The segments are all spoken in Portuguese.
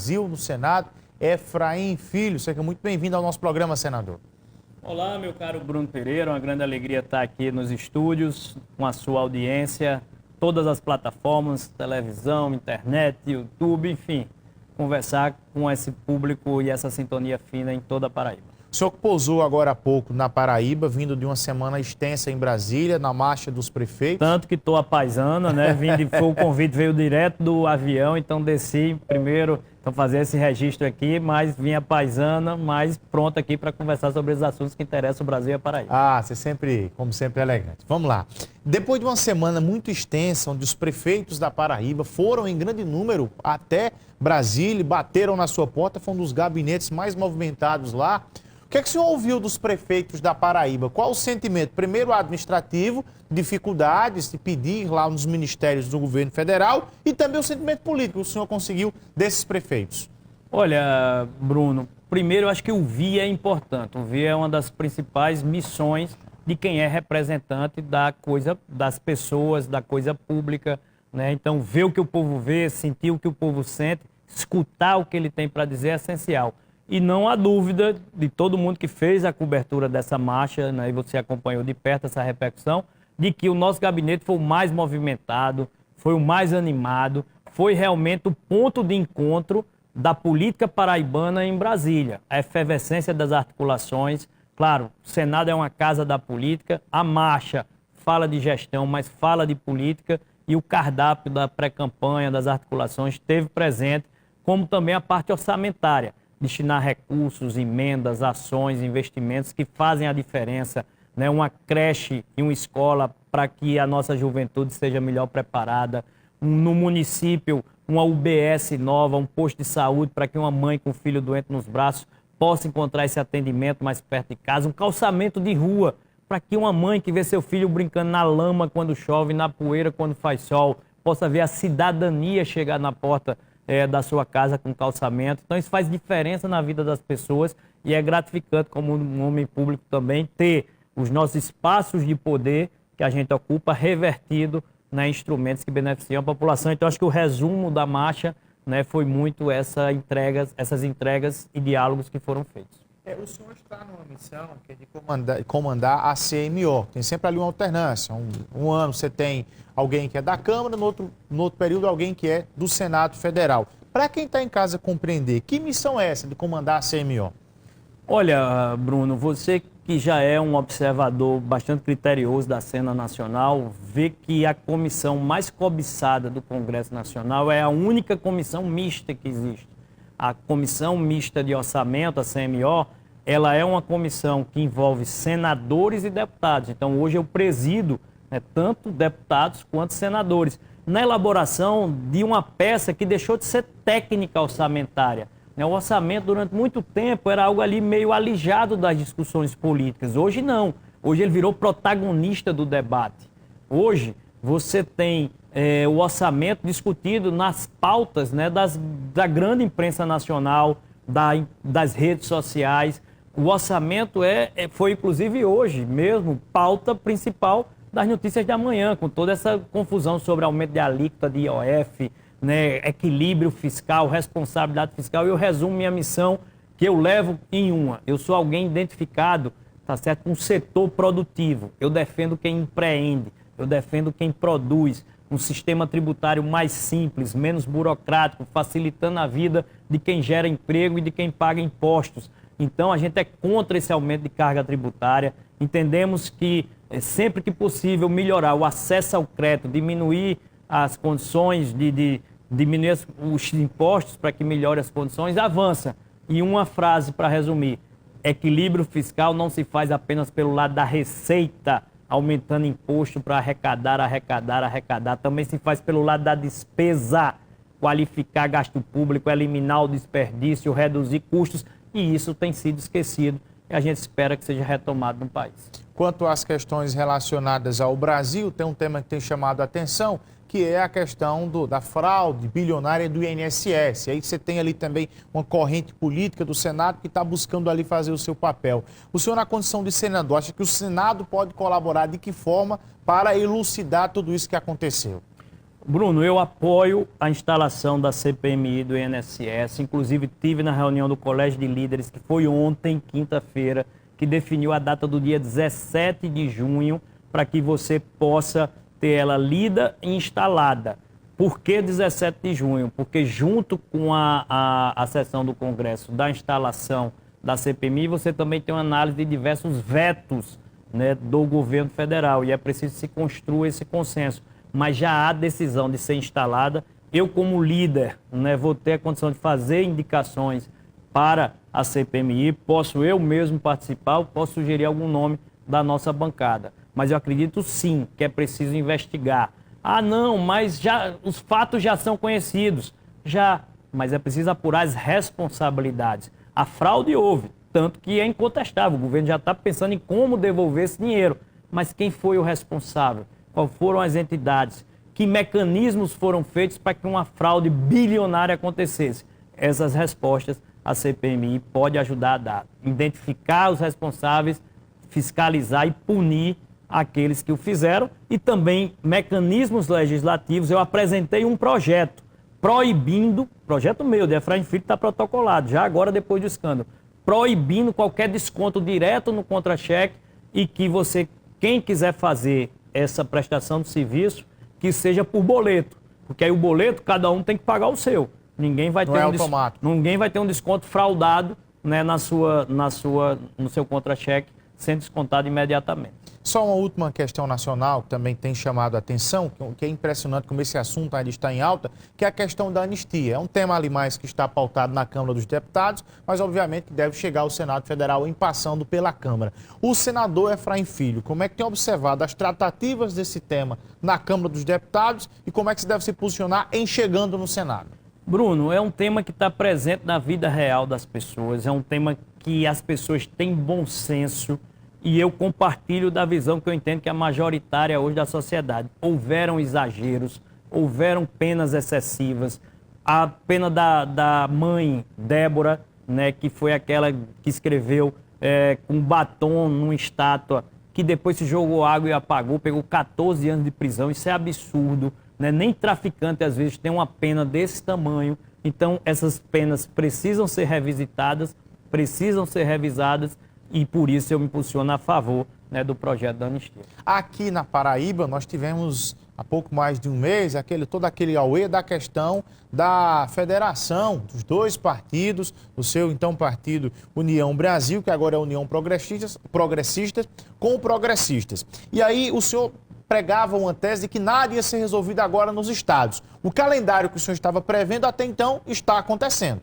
Brasil no Senado, Efraim Filho. Seja muito bem-vindo ao nosso programa, senador. Olá, meu caro Bruno Pereira, uma grande alegria estar aqui nos estúdios, com a sua audiência, todas as plataformas, televisão, internet, YouTube, enfim, conversar com esse público e essa sintonia fina em toda a Paraíba. O senhor pousou agora há pouco na Paraíba, vindo de uma semana extensa em Brasília, na marcha dos prefeitos. Tanto que estou a paisana, né? O convite veio direto do avião, então desci primeiro, então fazer esse registro aqui, mas vim a paisana, mas pronto aqui para conversar sobre os assuntos que interessam o Brasil e a Paraíba. Ah, você sempre, como sempre, elegante. Vamos lá. Depois de uma semana muito extensa, onde os prefeitos da Paraíba foram em grande número até Brasília, bateram na sua porta, foi um dos gabinetes mais movimentados lá. O que é que o senhor ouviu dos prefeitos da Paraíba? Qual o sentimento? Primeiro, administrativo, dificuldades de pedir lá nos ministérios do governo federal e também o sentimento político que o senhor conseguiu desses prefeitos. Olha, Bruno, primeiro eu acho que o VIA é importante. O VIA é uma das principais missões de quem é representante da coisa, das pessoas, da coisa pública, né? Então, ver o que o povo vê, sentir o que o povo sente, escutar o que ele tem para dizer é essencial. E não há dúvida de todo mundo que fez a cobertura dessa marcha, né, e você acompanhou de perto essa repercussão, de que o nosso gabinete foi o mais movimentado, foi o mais animado, foi realmente o ponto de encontro da política paraibana em Brasília. A efervescência das articulações, claro, o Senado é uma casa da política, a marcha fala de gestão, mas fala de política, e o cardápio da pré-campanha, das articulações, esteve presente, como também a parte orçamentária. Destinar recursos, emendas, ações, investimentos que fazem a diferença, né? Uma creche e uma escola para que a nossa juventude seja melhor preparada, no município uma UBS nova, um posto de saúde para que uma mãe com filho doente nos braços possa encontrar esse atendimento mais perto de casa, um calçamento de rua para que uma mãe que vê seu filho brincando na lama quando chove, na poeira quando faz sol, possa ver a cidadania chegar na porta da sua casa com calçamento. Então isso faz diferença na vida das pessoas e é gratificante como um homem público também ter os nossos espaços de poder que a gente ocupa revertido em instrumentos que beneficiam a população. Então acho que o resumo da marcha, né, foi muito essas entregas e diálogos que foram feitos. O senhor está numa missão que é de comandar a CMO. Tem sempre ali uma alternância. Um ano você tem alguém que é da Câmara, no outro período alguém que é do Senado Federal. Para quem está em casa compreender, que missão é essa de comandar a CMO? Olha, Bruno, você que já é um observador bastante criterioso da cena nacional, vê que a comissão mais cobiçada do Congresso Nacional é a única comissão mista que existe. A Comissão Mista de Orçamento, a CMO, ela é uma comissão que envolve senadores e deputados. Então, hoje eu presido, né, tanto deputados quanto senadores, na elaboração de uma peça que deixou de ser técnica orçamentária. O orçamento, durante muito tempo, era algo ali meio alijado das discussões políticas. Hoje não. Hoje ele virou protagonista do debate. Hoje você tem o orçamento discutido nas pautas, né, da grande imprensa nacional, das redes sociais. O orçamento foi, inclusive, hoje mesmo, pauta principal das notícias da manhã, com toda essa confusão sobre aumento de alíquota de IOF, né, equilíbrio fiscal, responsabilidade fiscal. Eu resumo minha missão, que eu levo em uma. Eu sou alguém identificado, tá certo, com o setor produtivo. Eu defendo quem empreende, eu defendo quem produz. Um sistema tributário mais simples, menos burocrático, facilitando a vida de quem gera emprego e de quem paga impostos. Então, a gente é contra esse aumento de carga tributária. Entendemos que, sempre que possível, melhorar o acesso ao crédito, diminuir as condições de diminuir os impostos para que melhore as condições, avança. E uma frase para resumir: equilíbrio fiscal não se faz apenas pelo lado da receita, aumentando imposto para arrecadar. Também se faz pelo lado da despesa, qualificar gasto público, eliminar o desperdício, reduzir custos, e isso tem sido esquecido e a gente espera que seja retomado no país. Quanto às questões relacionadas ao Brasil, tem um tema que tem chamado a atenção, que é a questão da fraude bilionária do INSS. Aí você tem ali também uma corrente política do Senado que está buscando ali fazer o seu papel. O senhor, na condição de senador, acha que o Senado pode colaborar de que forma para elucidar tudo isso que aconteceu? Bruno, eu apoio a instalação da CPMI do INSS, inclusive tive na reunião do Colégio de Líderes, que foi ontem, quinta-feira, que definiu a data do dia 17 de junho, para que você possa ter ela lida e instalada. Por que 17 de junho? Porque junto com a sessão do Congresso da instalação da CPMI, você também tem uma análise de diversos vetos, né, do governo federal, e é preciso que se construa esse consenso. Mas já há decisão de ser instalada. Eu, como líder, né, vou ter a condição de fazer indicações para a CPMI, posso eu mesmo participar, posso sugerir algum nome da nossa bancada. Mas eu acredito sim que é preciso investigar. Ah, não, mas os fatos já são conhecidos. Já, mas é preciso apurar as responsabilidades. A fraude houve, tanto que é incontestável. O governo já está pensando em como devolver esse dinheiro. Mas quem foi o responsável? Quais foram as entidades? Que mecanismos foram feitos para que uma fraude bilionária acontecesse? Essas respostas a CPMI pode ajudar a dar. Identificar os responsáveis, fiscalizar e punir aqueles que o fizeram, e também mecanismos legislativos. Eu apresentei um projeto proibindo, projeto meu, de Efraim Filho, está protocolado, já agora depois do escândalo, proibindo qualquer desconto direto no contra-cheque, e que quem quiser fazer essa prestação de serviço, que seja por boleto, porque aí o boleto, cada um tem que pagar o seu. Ninguém vai ter um desconto fraudado, né, no seu contra-cheque, sendo descontado imediatamente. Só uma última questão nacional que também tem chamado a atenção, que é impressionante como esse assunto ainda está em alta, que é a questão da anistia. É um tema ali mais que está pautado na Câmara dos Deputados, mas obviamente que deve chegar ao Senado Federal em passando pela Câmara. O senador Efraim Filho, como é que tem observado as tratativas desse tema na Câmara dos Deputados e como é que se deve se posicionar em chegando no Senado? Bruno, é um tema que está presente na vida real das pessoas, é um tema que as pessoas têm bom senso, e eu compartilho da visão que eu entendo que é a majoritária hoje da sociedade. Houveram exageros, houveram penas excessivas. A pena da mãe, Débora, né, que foi aquela que escreveu com batom numa estátua, que depois se jogou água e apagou, pegou 14 anos de prisão. Isso é absurdo, né? Nem traficante, às vezes, tem uma pena desse tamanho. Então, essas penas precisam ser revisitadas, precisam ser revisadas, e por isso eu me posiciono a favor, né, do projeto da anistia. Aqui na Paraíba, nós tivemos há pouco mais de um mês todo aquele auê da questão da federação dos dois partidos, o seu então partido União Brasil, que agora é União Progressistas, com progressistas. E aí o senhor pregava uma tese de que nada ia ser resolvido agora nos estados. O calendário que o senhor estava prevendo até então está acontecendo.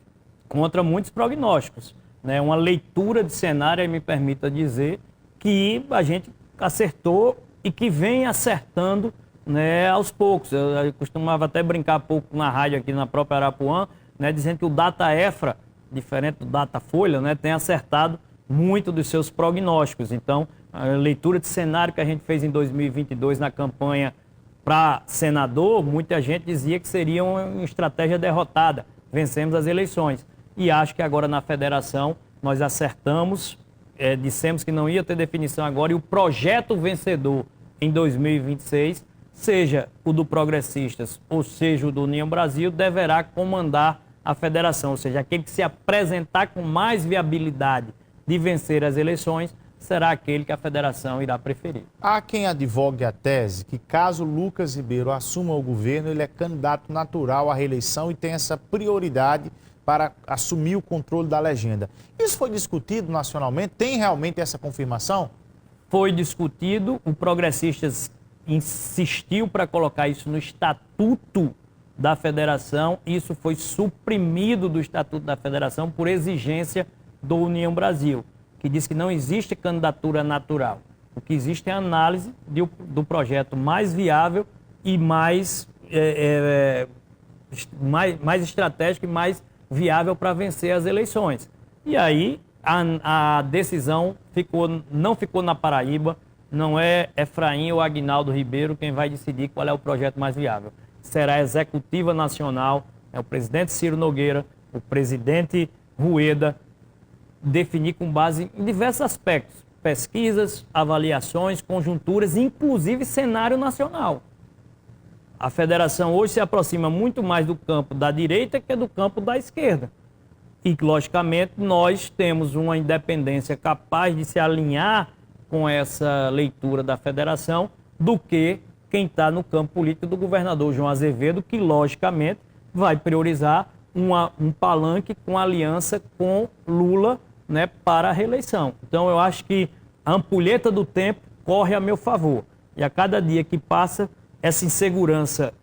Contra muitos prognósticos. Né, uma leitura de cenário, me permita dizer, que a gente acertou e que vem acertando, né, aos poucos. Eu costumava até brincar pouco na rádio aqui na própria Arapuã, né, dizendo que o Dataefra, diferente do Datafolha, né, tem acertado muito dos seus prognósticos. Então, a leitura de cenário que a gente fez em 2022 na campanha para senador, muita gente dizia que seria uma estratégia derrotada. Vencemos as eleições. E acho que agora na federação nós acertamos, dissemos que não ia ter definição agora, e o projeto vencedor em 2026, seja o do Progressistas ou seja o do União Brasil, deverá comandar a federação, ou seja, aquele que se apresentar com mais viabilidade de vencer as eleições será aquele que a federação irá preferir. Há quem advogue a tese que caso Lucas Ribeiro assuma o governo, ele é candidato natural à reeleição e tem essa prioridade para assumir o controle da legenda. Isso foi discutido nacionalmente? Tem realmente essa confirmação? Foi discutido, o Progressistas insistiu para colocar isso no estatuto da federação, isso foi suprimido do estatuto da federação por exigência do União Brasil, que diz que não existe candidatura natural. O que existe é a análise do projeto mais viável e mais estratégico e mais viável para vencer as eleições. E aí a decisão não ficou na Paraíba, não é Efraim ou Aguinaldo Ribeiro quem vai decidir qual é o projeto mais viável. Será a Executiva Nacional, o presidente Ciro Nogueira, o presidente Rueda, definir com base em diversos aspectos, pesquisas, avaliações, conjunturas, inclusive cenário nacional. A federação hoje se aproxima muito mais do campo da direita que do campo da esquerda. E, logicamente, nós temos uma independência capaz de se alinhar com essa leitura da federação do que quem está no campo político do governador João Azevedo, que, logicamente, vai priorizar um palanque com aliança com Lula, né, para a reeleição. Então, eu acho que a ampulheta do tempo corre a meu favor. E a cada dia que passa, essa insegurança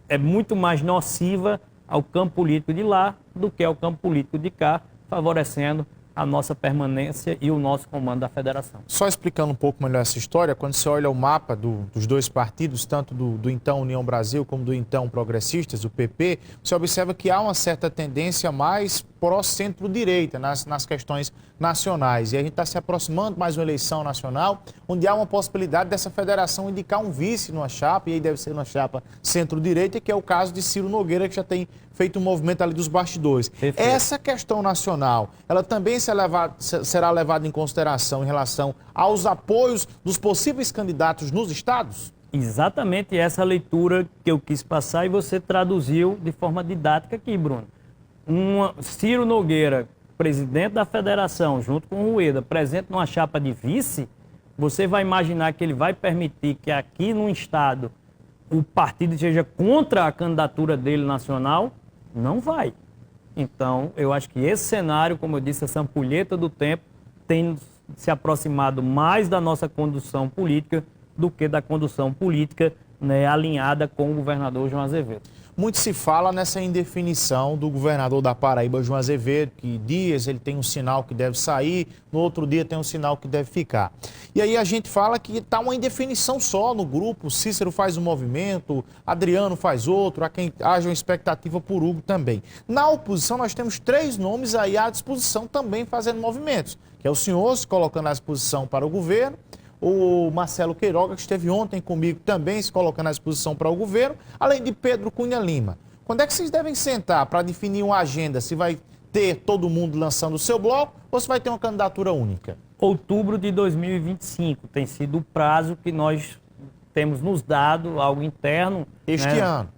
é muito mais nociva ao campo político de lá do que ao campo político de cá, favorecendo a nossa permanência e o nosso comando da federação. Só explicando um pouco melhor essa história, quando você olha o mapa dos dois partidos, tanto do então União Brasil como do então Progressistas, o PP, você observa que há uma certa tendência mais pró-centro-direita nas questões nacionais. E a gente está se aproximando mais de uma eleição nacional, onde há uma possibilidade dessa federação indicar um vice numa chapa, e aí deve ser uma chapa centro-direita, que é o caso de Ciro Nogueira, que já tem feito um movimento ali dos bastidores. Perfeito. Essa questão nacional, ela também será levada em consideração em relação aos apoios dos possíveis candidatos nos estados? Exatamente essa leitura que eu quis passar e você traduziu de forma didática aqui, Bruno. Ciro Nogueira, presidente da federação, junto com o Rueda, presente numa chapa de vice, você vai imaginar que ele vai permitir que aqui no estado o partido seja contra a candidatura dele nacional? Não vai. Então, eu acho que esse cenário, como eu disse, essa ampulheta do tempo, tem se aproximado mais da nossa condução política do que da condução política, né, alinhada com o governador João Azevedo. Muito se fala nessa indefinição do governador da Paraíba, João Azevedo, que dias ele tem um sinal que deve sair, no outro dia tem um sinal que deve ficar. E aí a gente fala que está uma indefinição só no grupo, Cícero faz um movimento, Adriano faz outro, há quem haja uma expectativa por Hugo também. Na oposição nós temos 3 nomes aí à disposição também fazendo movimentos, que é o senhor se colocando à disposição para o governo, o Marcelo Queiroga, que esteve ontem comigo também se colocando à disposição para o governo, além de Pedro Cunha Lima. Quando é que vocês devem sentar para definir uma agenda? Se vai ter todo mundo lançando o seu bloco ou se vai ter uma candidatura única? Outubro de 2025 tem sido o prazo que nós temos nos dado, algo interno. Este ano.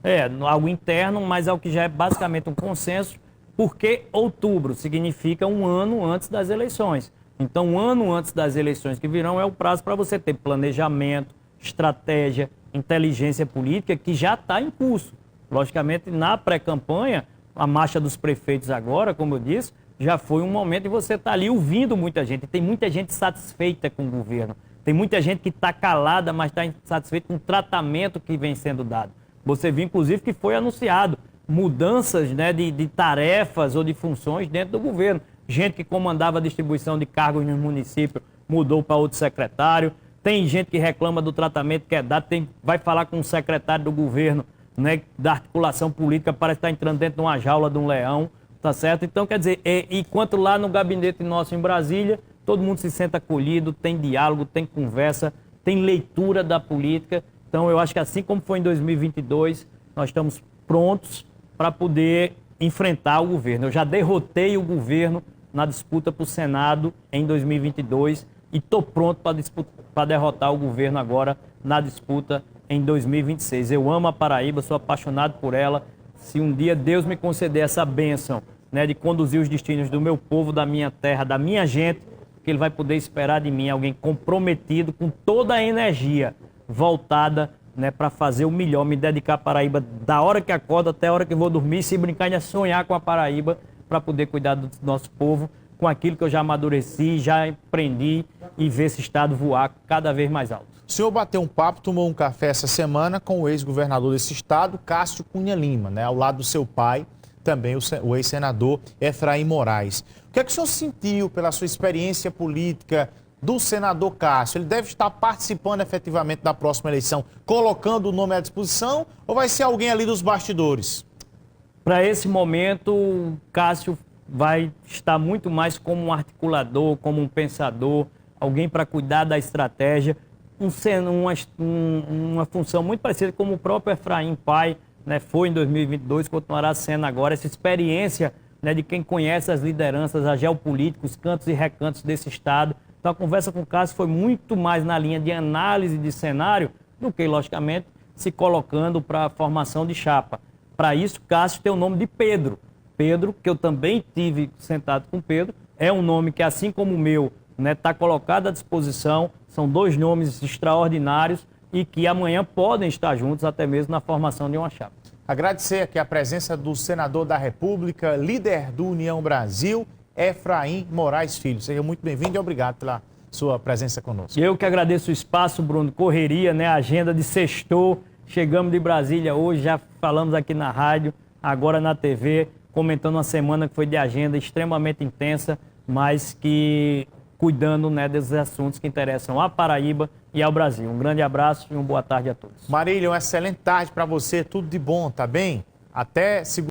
Algo interno, mas algo que já é basicamente um consenso, porque outubro significa um ano antes das eleições. Então, um ano antes das eleições que virão é o prazo para você ter planejamento, estratégia, inteligência política, que já está em curso. Logicamente, na pré-campanha, a marcha dos prefeitos agora, como eu disse, já foi um momento de você estar ali ouvindo muita gente. Tem muita gente satisfeita com o governo. Tem muita gente que está calada, mas está insatisfeita com o tratamento que vem sendo dado. Você viu, inclusive, que foi anunciado mudanças, né, de tarefas ou de funções dentro do governo. Gente que comandava a distribuição de cargos no município mudou para outro secretário. Tem gente que reclama do tratamento que é dado, vai falar com o secretário do governo, né, da articulação política, parece estar entrando dentro de uma jaula de um leão, tá certo? Então, quer dizer, enquanto lá no gabinete nosso em Brasília, todo mundo se sente acolhido, tem diálogo, tem conversa, tem leitura da política. Então, eu acho que assim como foi em 2022, nós estamos prontos para poder enfrentar o governo. Eu já derrotei o governo na disputa para o Senado em 2022 e estou pronto para derrotar o governo agora na disputa em 2026. Eu amo a Paraíba, sou apaixonado por ela. Se um dia Deus me conceder essa bênção, né, de conduzir os destinos do meu povo, da minha terra, da minha gente, que Ele vai poder esperar de mim alguém comprometido com toda a energia voltada, né, para fazer o melhor, me dedicar à Paraíba da hora que acordo até a hora que vou dormir, se brincar ainda sonhar com a Paraíba para poder cuidar do nosso povo, com aquilo que eu já amadureci, já aprendi e ver esse estado voar cada vez mais alto. O senhor bateu um papo, tomou um café essa semana com o ex-governador desse estado, Cássio Cunha Lima, né, ao lado do seu pai, também o ex-senador Efraim Moraes. O que é que o senhor sentiu pela sua experiência política do senador Cássio? Ele deve estar participando efetivamente da próxima eleição, colocando o nome à disposição, ou vai ser alguém ali dos bastidores? Para esse momento, o Cássio vai estar muito mais como um articulador, como um pensador, alguém para cuidar da estratégia, uma função muito parecida como o próprio Efraim pai, né, foi em 2022, continuará sendo agora, essa experiência, né, de quem conhece as lideranças, a geopolítica, os cantos e recantos desse estado. Então a conversa com o Cássio foi muito mais na linha de análise de cenário do que, logicamente, se colocando para a formação de chapa. Para isso, Cássio tem o nome de Pedro. Pedro, que eu também tive sentado com Pedro, é um nome que, assim como o meu, está colocado à disposição. São dois nomes extraordinários e que amanhã podem estar juntos, até mesmo na formação de uma chapa. Agradecer aqui a presença do senador da República, líder do União Brasil, Efraim Moraes Filho. Seja muito bem-vindo e obrigado pela sua presença conosco. Eu que agradeço o espaço, Bruno. Correria, né? Agenda de sextou. Chegamos de Brasília hoje, já falamos aqui na rádio, agora na TV, comentando uma semana que foi de agenda extremamente intensa, mas que cuidando, né, desses assuntos que interessam à Paraíba e ao Brasil. Um grande abraço e uma boa tarde a todos. Marília, uma excelente tarde para você, tudo de bom, tá bem? Até segunda.